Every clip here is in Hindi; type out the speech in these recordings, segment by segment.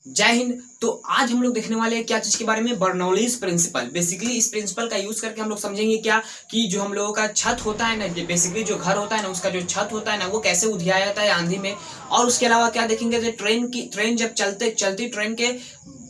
जय हिंद। तो आज हम लोग देखने वाले हैं क्या चीज के बारे में, बर्नौलीज प्रिंसिपल। बेसिकली इस प्रिंसिपल का यूज करके हम लोग समझेंगे क्या कि जो हम लोगों का छत होता है ना, बेसिकली जो घर होता है ना, उसका जो छत होता है ना, वो कैसे उधिया जाता है आंधी में। और उसके अलावा क्या देखेंगे, जो ट्रेन जब चलती ट्रेन के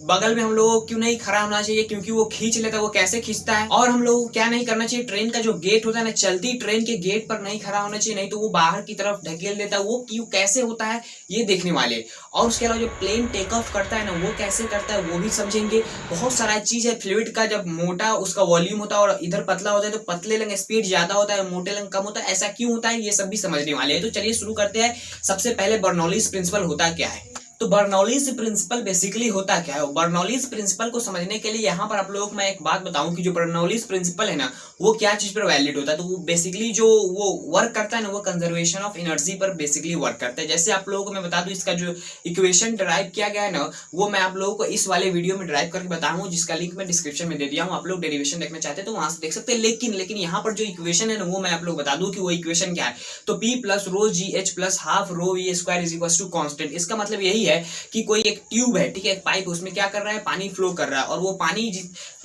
बगल में हम लोगों को क्यों नहीं खड़ा होना चाहिए, क्योंकि वो खींच लेता है, वो कैसे खींचता है। और हम लोगों को क्या नहीं करना चाहिए, ट्रेन का जो गेट होता है ना, चलती ट्रेन के गेट पर नहीं खड़ा होना चाहिए, नहीं तो वो बाहर की तरफ ढकेल देता है। वो क्यों कैसे होता है ये देखने वाले। और उसके अलावा जो प्लेन टेक ऑफ करता है ना, वो कैसे करता है वो भी समझेंगे। बहुत सारा चीज है। फ्लूइड का जब मोटा उसका वॉल्यूम होता है और इधर पतला होता है, तो पतले लंग स्पीड ज्यादा होता है, मोटे लंग कम होता है। ऐसा क्यों होता है ये सब भी समझने वाले हैं। तो चलिए शुरू करते हैं। सबसे पहले बर्नौलीज प्रिंसिपल होता क्या है। तो बर्नौलीज प्रिंसिपल बेसिकली होता क्या है। बर्नौलीज प्रिंसिपल को समझने के लिए यहाँ पर आप लोगों को मैं एक बात बताऊं कि जो बर्नौलीज प्रिंसिपल है ना, वो क्या चीज पर वैलिड होता है। तो वो बेसिकली जो वो वर्क करता है ना, वो कंजर्वेशन ऑफ एनर्जी पर बेसिकली वर्क करता है। जैसे आप लोगों को मैं बता दूं, इसका जो इक्वेशन ड्राइव किया गया है ना, वो मैं आप लोगों को इस वाले वीडियो में ड्राइव करके बताऊंगा, जिसका लिंक मैं डिस्क्रिप्शन में दे दिया हूँ। आप लोग डेरिवेशन देखना चाहते हैं तो वहां से देख सकते हैं। लेकिन यहाँ पर जो इक्वेशन है ना, वो मैं आप लोग बता दूं कि वो इक्वेशन क्या है। तो P plus rho ji H plus half rho we square is equal to constant. इसका मतलब यही है कि कोई एक ट्यूब है, ठीक है, एक पाइप, उसमें क्या कर रहा है, पानी फ्लो कर रहा है। और वो पानी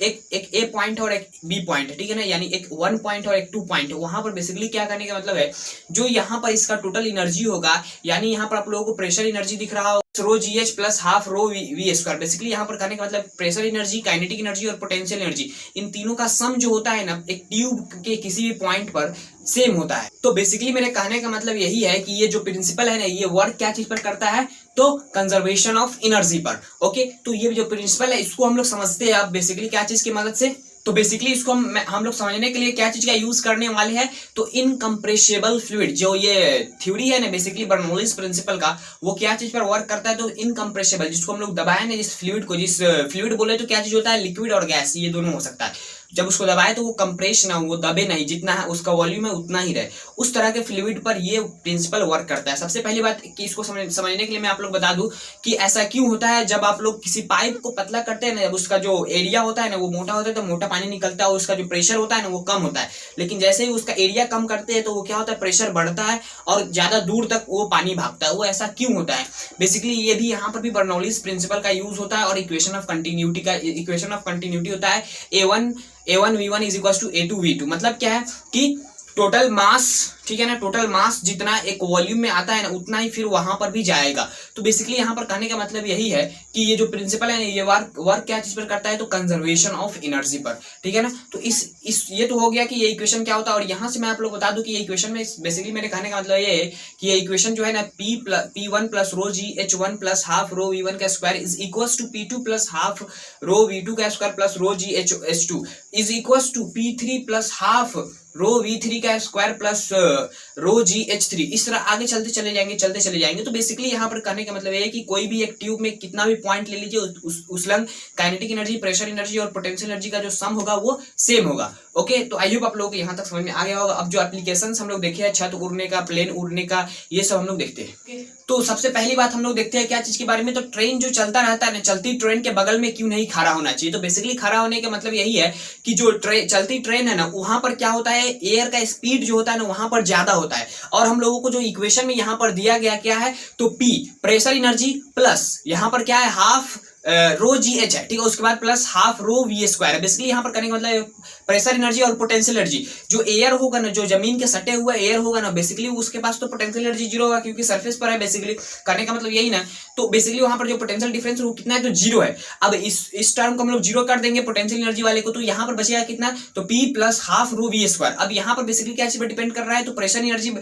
एक ए पॉइंट और एक बी पॉइंट है, ठीक है ना, यानी एक 1 पॉइंट और एक 2 पॉइंट है। वहां पर बेसिकली क्या करने का मतलब है, जो यहाँ पर इसका टोटल एनर्जी होगा, यानी यहाँ पर आप लोगों को प्रेशर एनर्जी दिख रहा हो, rho ji H plus half rho we square. Basically यहाँ पर कहने का मतलब प्रेशर एनर्जी, काइनेटिक एनर्जी और पोटेंशियल एनर्जी, इन तीनों का सम जो होता है ना, एक ट्यूब के किसी भी पॉइंट पर सेम होता है। तो बेसिकली मेरे कहने का मतलब यही है कि ये जो प्रिंसिपल है ना, ये वर्क क्या चीज पर करता है, तो कंजर्वेशन ऑफ एनर्जी पर। ओके, तो ये जो प्रिंसिपल है इसको हम लोग समझते हैं अब बेसिकली क्या चीज की मदद से। तो बेसिकली इसको हम लोग समझने के लिए क्या चीज का यूज करने वाले हैं, तो इनकम्प्रेसिबल फ्लूइड। जो ये थ्योरी है ना बेसिकली बर्नौलीज प्रिंसिपल का, वो क्या चीज पर वर्क करता है, तो इनकम्प्रेसिबल, जिसको हम लोग दबाए ना, जिस फ्लूइड को, जिस फ्लूइड बोले तो क्या चीज होता है, लिक्विड और गैस, ये दोनों हो सकता है। जब उसको दबाए तो वो कंप्रेस ना हो, वो दबे नहीं, जितना है उसका वॉल्यूम है उतना ही रहे, उस तरह के फ्लूइड पर ये प्रिंसिपल वर्क करता है। सबसे पहली बात कि इसको समझने के लिए मैं आप लोग बता दूं कि ऐसा क्यों होता है। जब आप लोग किसी पाइप को पतला करते हैं ना, जब उसका जो एरिया होता है ना वो मोटा होता है, तो मोटा पानी निकलता है और उसका जो प्रेशर होता है ना वो कम होता है। लेकिन जैसे ही उसका एरिया कम करते हैं तो वो क्या होता है, प्रेशर बढ़ता है और ज्यादा दूर तक वो पानी भागता है। वो ऐसा क्यों होता है, बेसिकली ये भी यहाँ पर भी बर्नौलीज प्रिंसिपल का यूज होता है। और इक्वेशन ऑफ कंटिन्यूटी होता है A1 V1 is equal to A2 V2। मतलब क्या है कि टोटल मास, ठीक है ना, टोटल मास जितना एक वॉल्यूम में आता है ना, उतना ही फिर वहां पर भी जाएगा। तो बेसिकली यहाँ पर कहने का मतलब यही है कि ये जो प्रिंसिपल है ना, ये वर्क क्या चीज पर करता है, तो कंजर्वेशन ऑफ एनर्जी पर, ठीक है ना। तो इस ये तो हो गया कि ये इक्वेशन क्या होता है। और यहाँ से मैं आप लोग बता दूं कि ये इक्वेशन में बेसिकली मेरे कहने का मतलब ये है कि ये इक्वेशन जो है ना, P1 plus rho g H1 plus half rho V1 का square is equal to P2 plus half rho V2 का square plus rho g H2 is equal to P3 plus half rho V3 का स्क्वायर प्लस रो GH3। इस तरह आगे चलते चले जाएंगे। तो बेसिकली यहाँ पर कहने का मतलब ये है कि कोई भी एक ट्यूब में कितना भी पॉइंट ले लीजिए, उस lung kinetic energy, pressure energy और पोटेंशियल एनर्जी का जो सम होगा वो सेम होगा। ओके, तो आई होप आप लोगों को यहाँ तक समझ में आ गया होगा। अब जो एप्लीकेशन हम लोग देखे हैं, छत उड़ने का, प्लेन उड़ने का, ये सब हम लोग देखते हैं। तो सबसे पहली बात हम लोग देखते हैं क्या चीज के बारे में, तो ट्रेन जो चलता रहता है ना, चलती ट्रेन के बगल में क्यों नहीं खड़ा होना चाहिए। तो बेसिकली खड़ा होने का मतलब यही है कि जो चलती ट्रेन है ना, वहां पर क्या होता है, एयर का स्पीड जो होता है ना वहां पर ज्यादा होता है। और हम लोगों को जो इक्वेशन में यहाँ पर दिया गया क्या है, तो P प्रेशर एनर्जी प्लस यहाँ पर क्या है, हाफ रो जी एच है, ठीक है, उसके बाद plus half rho we square है। बेसिकली यहाँ पर करने का मतलब प्रेशर एनर्जी और पोटेंशियल एनर्जी, जो एयर होगा ना, जो जमीन के सटे हुए एयर होगा ना, बेसिकली उसके पास तो पोटेंशियल एनर्जी जीरो होगा, क्योंकि सरफेस पर है। बेसिकली करने का मतलब यही ना। तो बेसिकली वहां पर जो पोटेंशियल डिफरेंस वो कितना है, तो जीरो है। अब इस टर्म को हम लोग जीरो कर देंगे पोटेंशियल एनर्जी वाले को, तो यहाँ पर बचेगा कितना, तो P plus half rho we square. अब यहाँ पर बेसिकली क्या चीज पर डिपेंड कर रहा है, तो प्रेशर एनर्जी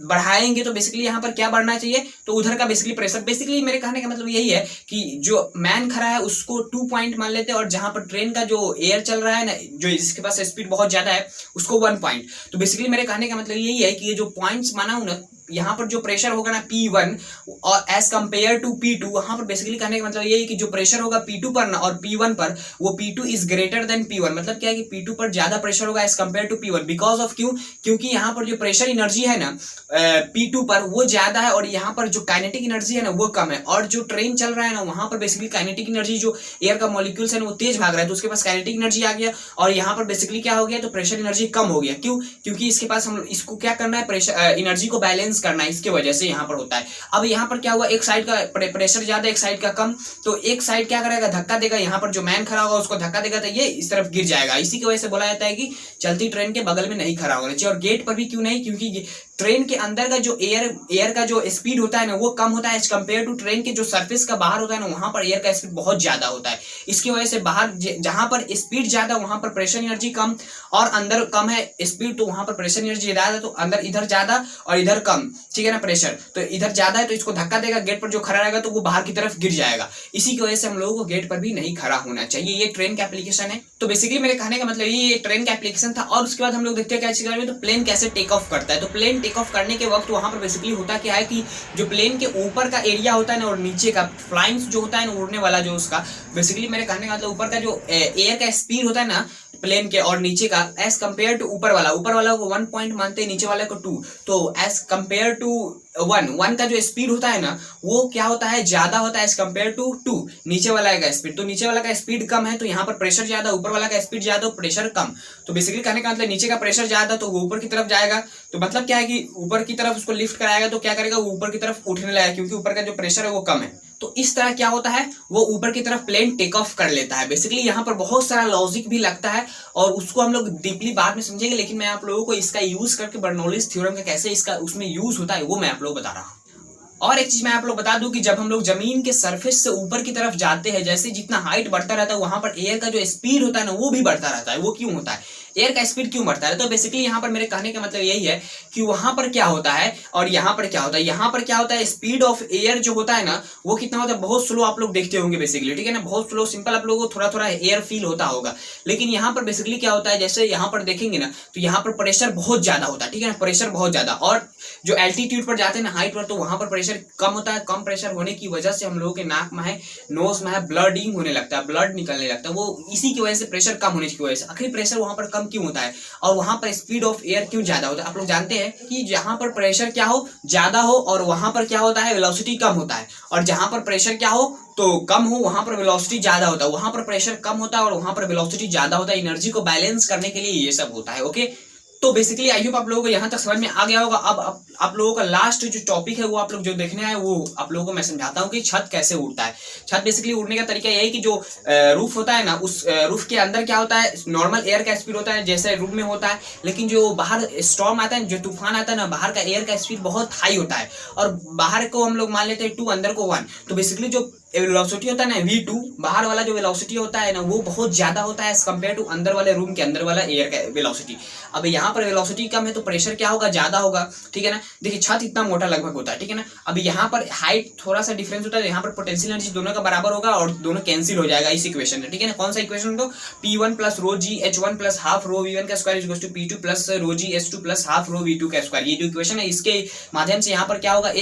बढ़ाएंगे तो बेसिकली यहाँ पर क्या बढ़ना चाहिए, तो उधर का बेसिकली प्रेशर। बेसिकली मेरे कहने का मतलब यही है कि जो मैन खड़ा है उसको 2 पॉइंट मान लेते हैं, और जहां पर ट्रेन का जो एयर चल रहा है ना, जो जिसके पास स्पीड बहुत ज्यादा है, उसको 1 पॉइंट। तो बेसिकली मेरे कहने का मतलब यही है कि ये जो पॉइंट्स माना हूं ना, यहाँ पर जो प्रेशर होगा ना P1 और एज कंपेयर टू P2, वहां पर बेसिकली कहने का मतलब ये है कि जो प्रेशर होगा P2 पर ना और P1 पर, वो P2 is greater than P1। मतलब क्या है कि P2 पर ज्यादा प्रेशर होगा as compare to P1। Because of क्योंकि यहाँ पर जो प्रेशर एनर्जी है ना P2 पर वो ज्यादा है, और यहाँ पर जो काइनेटिक एनर्जी है ना वो कम है। और जो ट्रेन चल रहा है ना, वहां पर बेसिकली काइनेटिक एनर्जी, जो एयर का मॉलिक्यूल्स है ना वो तेज भाग रहा है, तो उसके पास काइनेटिक एनर्जी आ गया। और यहाँ पर बेसिकली क्या हो गया, तो प्रेशर एनर्जी कम हो गया। क्योंकि इसके पास हम इसको क्या करना है, प्रेशर एनर्जी को बैलेंस बैलेंस करना, इसके वजह से यहाँ पर होता है। अब यहाँ पर क्या हुआ, एक साइड का प्रेशर ज्यादा, एक साइड का कम, तो एक साइड क्या करेगा, धक्का देगा, यहाँ पर जो मैन खड़ा होगा उसको धक्का देगा तो ये इस तरफ गिर जाएगा। इसी की वजह से बोला जाता है कि चलती ट्रेन के बगल में नहीं खड़ा होना चाहिए। और गेट पर भी क्यों नहीं, क्योंकि ट्रेन के अंदर का जो एयर का जो स्पीड होता है ना वो कम होता है एज कम्पेयर टू ट्रेन के जो सरफेस का बाहर होता है ना, वहां पर एयर का स्पीड बहुत ज्यादा होता है। इसकी वजह से बाहर जहां पर स्पीड ज्यादा वहां पर प्रेशर एनर्जी कम, और अंदर कम है स्पीड तो वहां पर प्रेशर एनर्जी ज्यादा है, तो अंदर इधर ज्यादा और इधर कम, ठीक है ना। प्रेशर तो इधर ज्यादा है तो इसको धक्का देगा, गेट पर जो खड़ा रहेगा तो वो बाहर की तरफ गिर जाएगा। इसी की वजह से हम लोगों को गेट पर भी नहीं खड़ा होना चाहिए। ये ट्रेन का एप्लीकेशन है। तो बेसिकली मेरे कहने का मतलब ये ट्रेन का एप्लीकेशन था। और उसके बाद हम लोग देखते हैं क्या चीज में, तो प्लेन कैसे टेक ऑफ करता है। तो प्लेन टेक ऑफ करने के वक्त वहां पर बेसिकली होता क्या है कि जो प्लेन के ऊपर का एरिया होता है ना और नीचे का फ्लाइंग जो होता है ना, उड़ने वाला जो उसका, बेसिकली मेरे कहने का मतलब ऊपर का जो एयर का स्पीड होता है ना प्लेन के और नीचे का एज कम्पेयर टू ऊपर वाला को 1 पॉइंट मानते हैं, नीचे वाले को 2, तो एज कम्पेयर टू 1 का जो स्पीड होता है ना वो क्या होता है, ज्यादा होता है एज कम्पेयर टू 2 नीचे वाला का स्पीड। तो नीचे वाला का स्पीड कम है तो यहाँ पर प्रेशर ज्यादा, ऊपर वाला का स्पीड ज्यादा, प्रेशर कम। तो बेसिकली कहने का मतलब नीचे का प्रेशर ज्यादा तो वो ऊपर की तरफ जाएगा, तो मतलब क्या है कि ऊपर की तरफ उसको लिफ्ट कराएगा तो क्या करेगा, वो ऊपर की तरफ उठने लगेगा क्योंकि ऊपर का जो प्रेशर है वो कम है। तो इस तरह क्या होता है, वो ऊपर की तरफ प्लेन टेक ऑफ कर लेता है। बेसिकली यहाँ पर बहुत सारा लॉजिक भी लगता है और उसको हम लोग डीपली बाद में समझेंगे, लेकिन मैं आप लोगों को इसका यूज करके बर्नौलीज थ्योरम का कैसे इसका उसमें यूज होता है वो मैं आप लोगों को बता रहा हूँ। और एक चीज मैं आप लोग बता दूं कि जब हम लोग जमीन के सरफेस से ऊपर की तरफ जाते हैं, जैसे जितना हाइट बढ़ता रहता है वहां पर एयर का जो स्पीड होता है ना वो भी बढ़ता रहता है। वो क्यों होता है, एयर का स्पीड क्यों बढ़ता है, तो बेसिकली यहाँ पर मेरे कहने का मतलब यही है कि वहां पर क्या होता है और यहाँ पर क्या होता है। यहाँ पर क्या होता है, स्पीड ऑफ एयर जो होता है ना वो कितना होता है, बहुत स्लो आप लोग देखते होंगे बेसिकली, ठीक है ना, बहुत स्लो सिंपल आप लोगों को थोड़ा थोड़ा एयर फील होता होगा। लेकिन यहाँ पर बेसिकली क्या होता है, जैसे यहाँ पर देखेंगे ना तो यहाँ पर प्रेशर बहुत ज्यादा होता है, ठीक है ना, प्रेशर बहुत ज्यादा। और जो एल्टीट्यूड पर जाते हैं ना हाइट पर, तो वहां पर प्रेशर कम होता है। कम प्रेशर होने की वजह से हम लोगों के नाक में है, नोज में है, ब्लडिंग होने लगता है, ब्लड निकलने लगता है। वो इसी की वजह से प्रेशर कम होने की वजह से। आखिर प्रेशर वहां पर कम क्यों होता है और वहां पर स्पीड ऑफ एयर क्यों ज्यादा होता है। आप लोग जानते हैं कि जहां पर प्रेशर क्या हो, ज्यादा हो, और वहां पर क्या होता है, वेलोसिटी कम होता है। और जहां पर प्रेशर क्या हो तो कम हो, वहां पर वेलोसिटी ज्यादा होता है। वहां पर प्रेशर कम होता है और वहां पर वेलोसिटी ज्यादा होता है। एनर्जी को बैलेंस करने के लिए ये सब होता है। ओके, तो बेसिकली आई होप आप लोगों को यहाँ तक समझ में आ गया होगा। अब आप लोगों का लास्ट जो टॉपिक है वो आप लोग जो देखने आए वो आप लोगों को मैं समझाता हूँ कि छत कैसे उड़ता है। छत बेसिकली उड़ने का तरीका यही कि जो रूफ होता है ना, उस रूफ के अंदर क्या होता है, नॉर्मल एयर का स्पीड होता है जैसे रूम में होता है, लेकिन जो बाहर स्टॉर्म आता है, जो तूफान आता है ना, बाहर का एयर का स्पीड बहुत हाई होता है और बाहर को हम लोग मान लेते हैं 2, अंदर को 1। तो बेसिकली जो वेलोसिटी होता है ना V2, बाहर वाला जो वेलोसिटी होता है ना वो बहुत ज्यादा होता है एज कम्पेयर टू अंदर वाले रूम के अंदर वाला एयर का वेलोसिटी। अब यहाँ पर वेलोसिटी कम है तो प्रेशर क्या होगा, ज्यादा होगा, ठीक है ना। देखिए छत इतना मोटा लगभग होता है, ठीक है ना। अब यहाँ पर हाइट थोड़ा सा डिफरेंस होता है, यहाँ पर पोटेंशियल एनर्जी दोनों का बराबर होगा और दोनों कैंसिल हो जाएगा इस इक्वेशन से, ठीक है ना। कौन सा इक्वेशन, तो P1 plus rho g H1 plus half rho V1 का square equals to P2 plus rho g H2 plus half rho V2 का स्क्वायर। ये जो इक्वेशन है इसके माध्यम से यहाँ पर क्या होगा,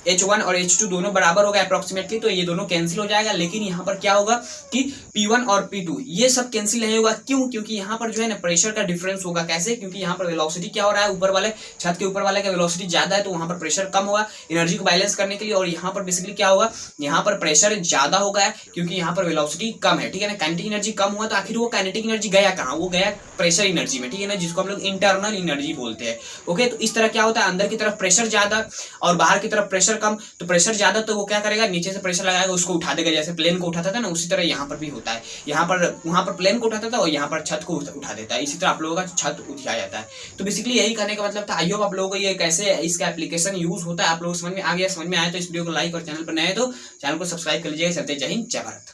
H1 और H2 दोनों बराबर होगा अप्रोक्सीमेटली, तो ये दोनों कैंसिल हो जाएगा। लेकिन यहाँ पर क्या होगा कि P1 और P2 ये सब कैंसिल नहीं होगा। क्यों, क्योंकि यहाँ पर जो है ना प्रेशर का डिफरेंस होगा। कैसे, क्योंकि यहाँ पर वेलोसिटी क्या हो रहा है, ऊपर वाले छत के ऊपर वाले का वेलोसिटी ज्यादा है तो वहां पर प्रेशर कम होगा एनर्जी को बैलेंस करने के लिए। और यहाँ पर बेसिकली क्या होगा, यहाँ पर प्रेशर ज्यादा हो गया क्योंकि यहाँ पर वेलोसिटी कम है, ठीक है ना। काइनेटिक एनर्जी कम हुआ तो आखिर वो काइनेटिक एनर्जी गया कहाँ, वो गया प्रेशर एनर्जी में, ठीक है ना, जिसको हम लोग इंटरनल एनर्जी बोलते हैं। ओके, तो इस तरह क्या होता है, अंदर की तरफ प्रेशर ज्यादा और बाहर की तरफ प्रेशर कम। तो प्रेशर ज्यादा तो वो क्या करेगा, नीचे से प्रेशर लगाएगा, उसको उठा देगा, जैसे प्लेन को उठाता था ना उसी तरह यहाँ पर भी होता है। यहाँ पर वहां पर प्लेन को उठाता था और यहाँ पर छत को उठा देता है। इसी तरह आप लोगों का छत उठाया जाता है। तो बेसिकली यही कहने का मतलब था। आई होप आप लोगों को ये कैसे इसका एप्लीकेशन यूज होता है आप लोगों को समझ में आ गया। समझ में आया तो इस वीडियो को लाइक और चैनल पर नए तो चैनल को सब्सक्राइब कर लीजिएगा। चलते जय हिंद, जय भारत।